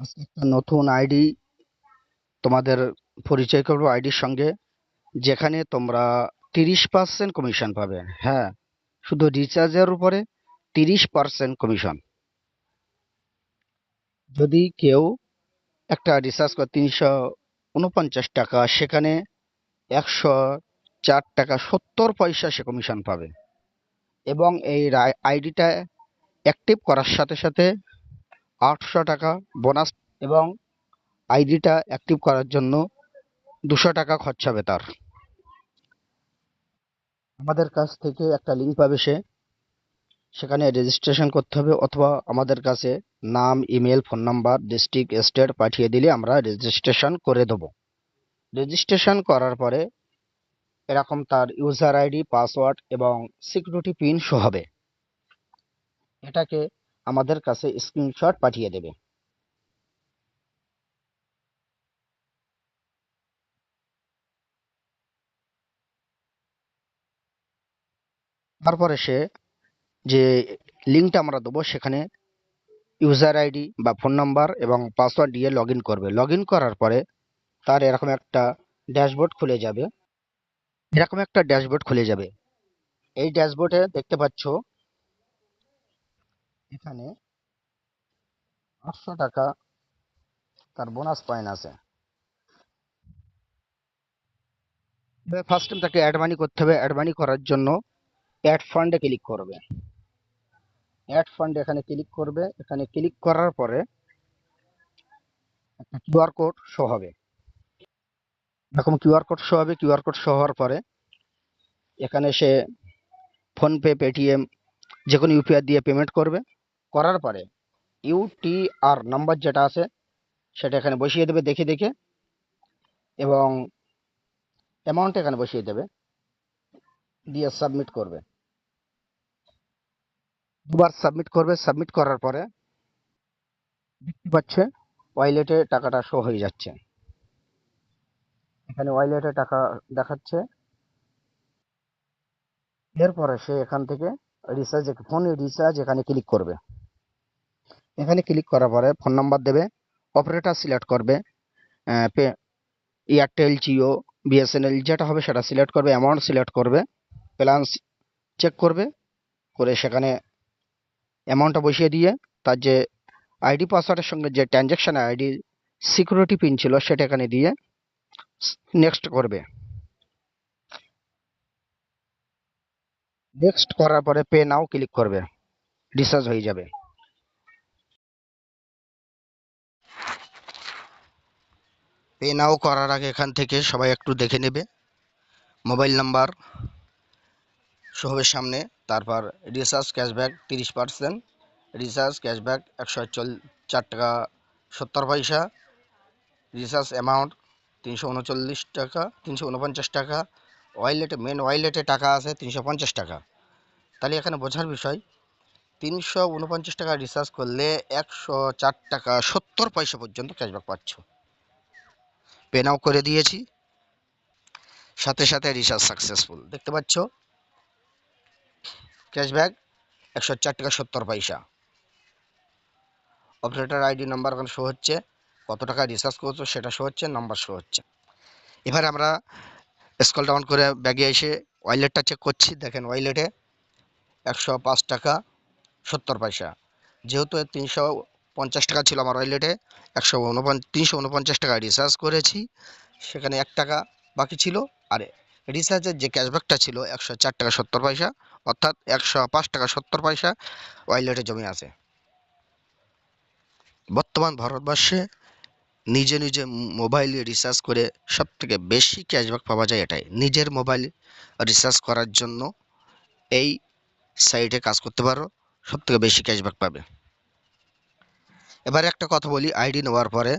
আজকে একটা নতুন আইডি তোমাদের পরিচয় করবো আইডির সঙ্গে, যেখানে তোমরা 30% কমিশন পাবে। হ্যাঁ, শুধু রিচার্জের উপরে 30% কমিশন। যদি কেউ একটা রিচার্জ করে 349 টাকা, সেখানে 104 টাকা 70 পয়সা সে কমিশন পাবে। এবং এই আইডিটা অ্যাক্টিভ করার সাথে সাথে 800 টাকা বোনাস। এবং আইডিটা অ্যাক্টিভ করার জন্য 200 টাকা খরচ হবে তার। আমাদের কাছ থেকে একটা লিঙ্ক পাবে সে, সেখানে রেজিস্ট্রেশন করতে হবে, অথবা আমাদের কাছে নাম, email, phone number, district, state পাঠিয়ে দিলে আমরা রেজিস্ট্রেশন করে দেবো। রেজিস্ট্রেশন করার পরে এরকম তার ইউজার আইডি, পাসওয়ার্ড এবং সিকিউরিটি পিন শো হবে। এটাকে আমাদের কাছে স্ক্রিনশট পাঠিয়ে দেবে। তারপরে সে যে লিঙ্কটা আমরা দেবো, সেখানে ইউজার আইডি বা ফোন নাম্বার এবং পাসওয়ার্ড দিয়ে লগ ইন করবে। লগ ইন করার পরে তার এরকম একটা ড্যাশবোর্ড খুলে যাবে। এই ড্যাশবোর্ডে দেখতে পাচ্ছ এখানে 800 টাকা তার বোনাস পয়েন্ট আছে। ফার্স্ট টাইম তাকে অ্যাড মানি করতে হবে। অ্যাড মানি করার জন্য অ্যাড ফান্ডে ক্লিক করবে। অ্যাড ফান্ড এখানে ক্লিক করবে। এখানে ক্লিক করার পরে একটা কিউআর কোড শো হবে। এরকম কিউআর কোড শো হবে। কিউআর কোড শো হওয়ার পরে এখানে সে ফোনপে, পেটিএম, যে কোনো ইউপিআই দিয়ে পেমেন্ট করবে। করার পরে ইউটিআর নাম্বার যেটা আছে সেটা এখানে বসিয়ে দেবে দেখে দেখে, এবং অ্যামাউন্ট এখানে বসিয়ে দেবে, দিয়ে সাবমিট করবে। দুবার সাবমিট করবে। সাবমিট করার পরে দেখতে পাচ্ছে ওয়ালেটে টাকাটা শো হয়ে যাচ্ছে। এখানে ওয়ালেটে টাকা দেখাচ্ছে। এরপরে সে এখান থেকে ফোন রিচার্জ এখানে ক্লিক করবে। এখানে ক্লিক করার পরে ফোন নাম্বার দেবে, অপারেটর সিলেক্ট করবে, এয়ারটেল, জিও, বিএসএনএল যেটা হবে সেটা সিলেক্ট করবে, অ্যামাউন্ট সিলেক্ট করবে, প্ল্যান চেক করবে, করে সেখানে অ্যামাউন্টটা বসিয়ে দিয়ে তার যে আইডি পাসওয়ার্ডের সঙ্গে যে ট্রানজ্যাকশন আইডি সিকিউরিটি পিন ছিল সেটা এখানে দিয়ে নেক্সট করবে। নেক্সট করার পরে পে নাও ক্লিক করবে। রিচার্জ হয়ে যাবে। পে নাও করার আগে এখান থেকে সবাই একটু দেখে নেবে। মোবাইল নাম্বার শো হবে সামনে, তারপর রিচার্জ ক্যাশব্যাক 30%, রিচার্জ ক্যাশব্যাক 104 টাকা 70 পয়সা, রিচার্জ অ্যামাউন্ট 339 টাকা 349 টাকা, ওয়ালেটে মেন ওয়ালেটে টাকা আছে 350 টাকা। তাহলে এখানে বোঝার বিষয়, 349 টাকা রিচার্জ করলে 104 টাকা 70 পয়সা পর্যন্ত ক্যাশব্যাক পাচ্ছ। পে নাও করে দিয়েছি, সাথে সাথে রিচার্জ সাকসেসফুল দেখতে পাচ্ছ। ক্যাশব্যাক 104 টাকা 70 পয়সা। অপারেটর আইডি নাম্বার ওখানে শো হচ্ছে, কত টাকা রিচার্জ করছো সেটা শো হচ্ছে, নাম্বার শো হচ্ছে। এবার আমরা স্ক্রল ডাউন করে ব্যাগে এসে ওয়ালেটটা চেক করছি। দেখেন ওয়ালেটে 105 টাকা 70 পয়সা। যেহেতু 350 টাকা ছিল আমার ওয়ালেটে, 349 টাকা রিচার্জ করেছি, সেখানে 1 টাকা বাকি ছিল। আর রিচার্জের যে ক্যাশব্যাকটা ছিল 104 টাকা 70 পয়সা, অর্থাৎ 105 টাকা 70 পয়সা ওয়ালেটে জমে আছে। বর্তমান ভারতবর্ষে নিজে নিজে মোবাইলে রিচার্জ করে সবথেকে বেশি ক্যাশব্যাক পাওয়া যায় এটাই। নিজের মোবাইল রিচার্জ করার জন্য এই সাইটে কাজ করতে পারো, সবথেকে বেশি ক্যাশব্যাক পাবে। এবারে একটা কথা বলি, আইডি নেওয়ার পরে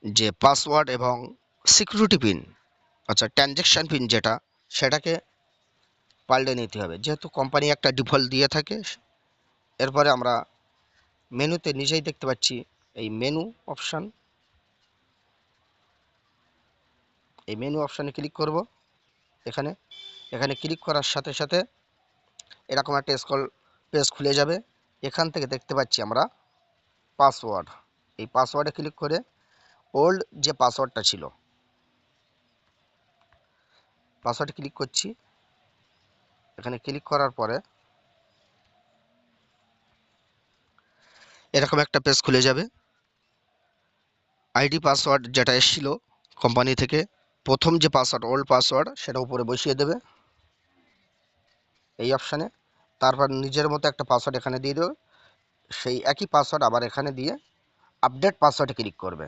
যে পাসওয়ার্ড এবং সিকিউরিটি পিন, আচ্ছা ট্রানজ্যাকশন পিন যেটা, সেটাকে পাল্টে নিতে হবে, যেহেতু কোম্পানি একটা ডিফল্ট দিয়ে থাকে। এরপরে আমরা মেনুতে নিজেই দেখতে পাচ্ছি এই মেনু অপশান, এই মেনু অপশানে ক্লিক করব। এখানে এখানে ক্লিক করার সাথে সাথে এরকম একটা স্ক্রল পেজ খুলে যাবে। এখান থেকে দেখতে পাচ্ছি আমরা পাসওয়ার্ড। এই পাসওয়ার্ডে ক্লিক করে ওল্ড যে পাসওয়ার্ডটা ছিল পাসওয়ার্ডে ক্লিক করছি। এখানে ক্লিক করার পরে এরকম একটা পেজ খুলে যাবে। আইডি পাসওয়ার্ড যেটা এসেছিল কোম্পানি থেকে, প্রথম যে পাসওয়ার্ড ওল্ড পাসওয়ার্ড সেটা উপরে বসিয়ে দেবে এই অপশানে। তারপর নিজের মতো একটা পাসওয়ার্ড এখানে দিয়ে দেবে। সেই একই পাসওয়ার্ড আবার এখানে দিয়ে আপডেট পাসওয়ার্ডে ক্লিক করবে।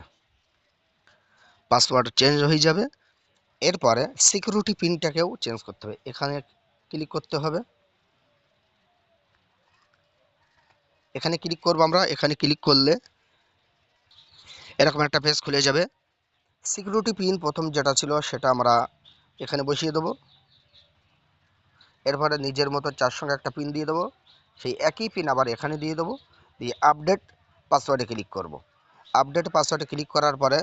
পাসওয়ার্ড চেঞ্জ হয়ে যাবে। এরপরে সিকিউরিটি পিনটাকেও চেঞ্জ করতে হবে। এখানে ক্লিক করতে হবে। এখানে ক্লিক করবো আমরা। এখানে ক্লিক করলে এরকম একটা পেজ খুলে যাবে। সিকিউরিটি পিন প্রথম যেটা ছিল সেটা আমরা এখানে বসিয়ে দেবো। এরপরে নিজের মতো 4 সঙ্গে একটা পিন দিয়ে দেবো। সেই একই পিন আবার এখানে দিয়ে দেবো, দিয়ে আপডেট পাসওয়ার্ডে ক্লিক করব। আপডেট পাসওয়ার্ডে ক্লিক করার পরে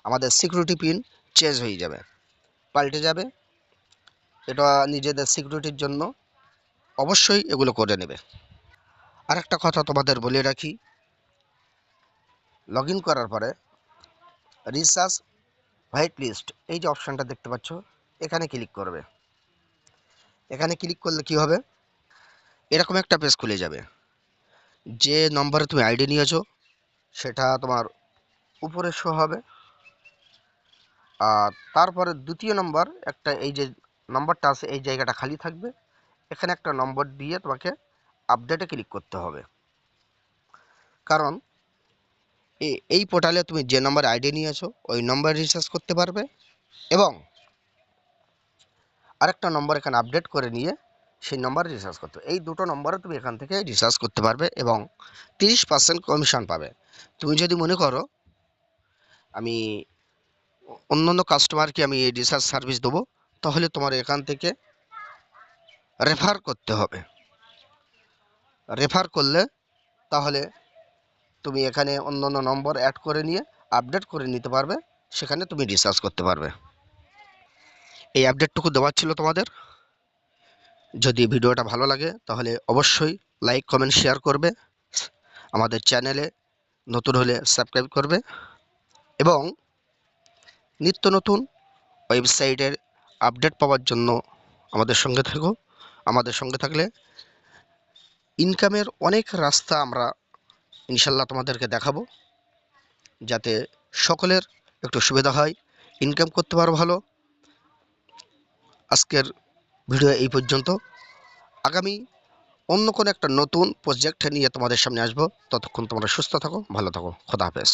আমাদের সিকিউরিটি পিন চেঞ্জ হয়ে যাবে, পাল্টে যাবে। এটা নিজেদের সিকিউরিটির জন্য অবশ্যই এগুলো করে নেবে। আর একটা কথা তোমাদের বলে রাখি, লগ ইন করার পরে রিসার্চ হোয়াইট লিস্ট এই যে অপশানটা দেখতে পাচ্ছ, এখানে ক্লিক করবে। এখানে ক্লিক করলে কি হবে, এরকম একটা পেজ খুলে যাবে। যে নম্বরে তুমি আইডি নিয়েছো সেটা তোমার উপরে শো হবে। আর তারপরে দ্বিতীয় নম্বর একটা, এই যে নম্বরটা আছে এই জায়গাটা খালি থাকবে। এখানে একটা নম্বর দিয়ে তোমাকে আপডেটে ক্লিক করতে হবে। কারণ এই পোর্টালে তুমি যে নম্বর আইডি নিয়েছো ওই নম্বর রিসার্চ করতে পারবে, এবং আরেকটা নম্বর এখানে আপডেট করে নিয়ে সেই নম্বরে রিসার্চ করতে হবে। এই দুটো নম্বরে তুমি এখান থেকে রিসার্চ করতে পারবে এবং 30% কমিশন পাবে। তুমি যদি মনে করো আমি অন্যান্য কাস্টমারকে আমি এই রিসার্চ সার্ভিস দেবো, তাহলে তোমার এখান থেকে রেফার করতে হবে। রেফার করলে তাহলে তুমি এখানে অন্যান্য নম্বর অ্যাড করে নিয়ে আপডেট করে নিতে পারবে, সেখানে তুমি রিসার্চ করতে পারবে। এই আপডেটটুকু দেওয়ার ছিল তোমাদের। যদি ভিডিওটা ভালো লাগে তাহলে অবশ্যই লাইক কমেন্ট শেয়ার করবে। আমাদের চ্যানেলে নতুন হলে সাবস্ক্রাইব করবে এবং নিত্য নতুন ওয়েবসাইটের আপডেট পাওয়ার জন্য আমাদের সঙ্গে থাকো। আমাদের সঙ্গে থাকলে ইনকামের অনেক রাস্তা আমরা ইনশাল্লাহ তোমাদেরকে দেখাবো, যাতে সকলের একটু সুবিধা হয়, ইনকাম করতে পারো ভালো। আজকের ভিডিও এই পর্যন্ত। আগামী অন্য কোনো একটা নতুন প্রজেক্ট নিয়ে তোমাদের সামনে আসবো। ততক্ষণ তোমরা সুস্থ থাকো, ভালো থাকো। খোদা হাফেজ।